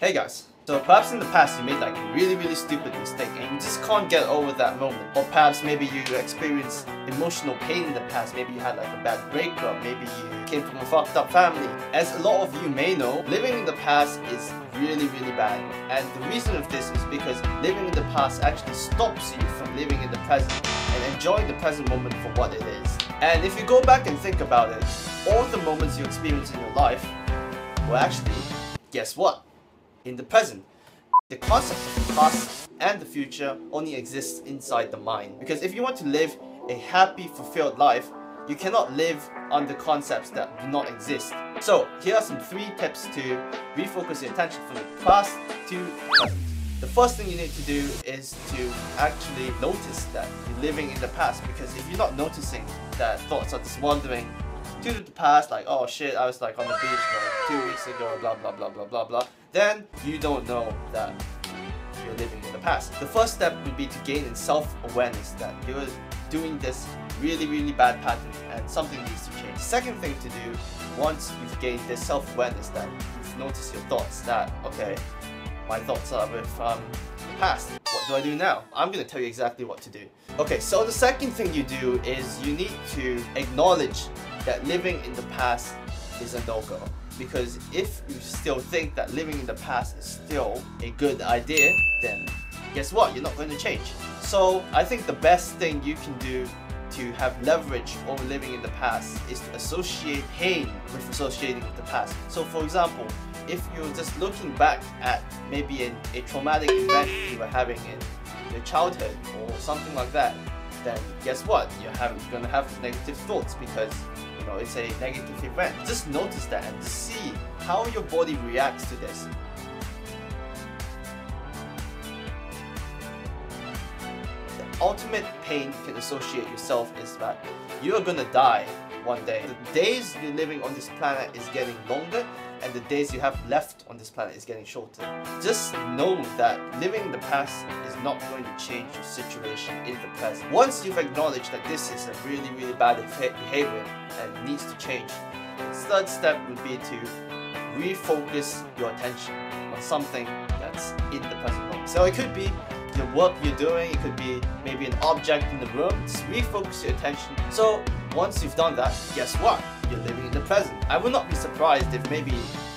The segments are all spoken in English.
Hey guys, so perhaps in the past you made like a really stupid mistake and you just can't get over that moment. Or perhaps maybe you experienced emotional pain in the past, maybe you had like a bad breakup, maybe you came from a fucked up family. As a lot of you may know, living in the past is really bad. And the reason of this is because living in the past actually stops you from living in the present and enjoying the present moment for what it is. And if you go back and think about it, all the moments you experience in your life were actually, guess what? In the present. The concept of the past and the future only exists inside the mind. Because if you want to live a happy, fulfilled life, you cannot live under concepts that do not exist. So here are some 3 tips to refocus your attention from the past to the present. The first thing you need to do is to actually notice that you're living in the past, because if you're not noticing that thoughts are just wandering to the past, like, oh shit, I was like on the beach like 2 weeks ago, blah blah blah blah blah blah, then you don't know that you're living in the past. The first step would be to gain in self-awareness that you're doing this really bad pattern and something needs to change. The second thing to do, once you've gained this self-awareness, that you've noticed your thoughts, that okay, my thoughts are with the past. What do I do now? I'm going to tell you exactly what to do. Okay, so the second thing you do is you need to acknowledge that living in the past is a no-go. Because if you still think that living in the past is still a good idea, then guess what? You're not going to change. So I think the best thing you can do to have leverage over living in the past is to associate pain with associating with the past. So for example, if you're just looking back at maybe a traumatic event you were having in your childhood or something like that, then guess what? You're going to have negative thoughts because you know it's a negative event. Just notice that and just see how your body reacts to this. The ultimate pain you can associate yourself is that you are gonna die one day. The days you're living on this planet is getting longer and the days you have left on this planet is getting shorter. Just know that living in the past is not going to change your situation in the present. Once you've acknowledged that this is a really bad behavior and needs to change, the third step would be to refocus your attention on something that's in the present moment. So it could be the work you're doing, it could be maybe an object in the room. Just refocus your attention. So once you've done that, guess what? You're living in the present. I would not be surprised if maybe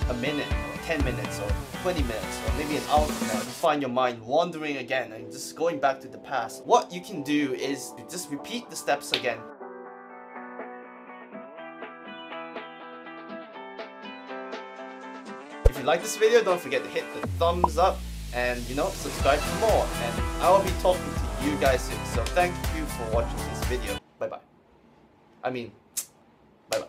a minute or 10 minutes or 20 minutes or maybe an hour from now you find your mind wandering again and just going back to the past. What you can do is to just repeat the steps again. If you like this video, don't forget to hit the thumbs up and subscribe for more, and I will be talking to you guys soon. So thank you for watching this video. Bye bye. Bye bye.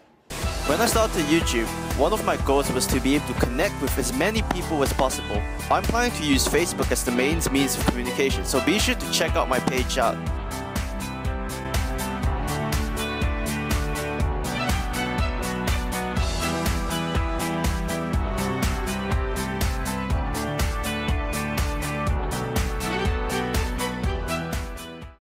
When I started YouTube, one of my goals was to be able to connect with as many people as possible. I'm planning to use Facebook as the main means of communication, so be sure to check out my page out.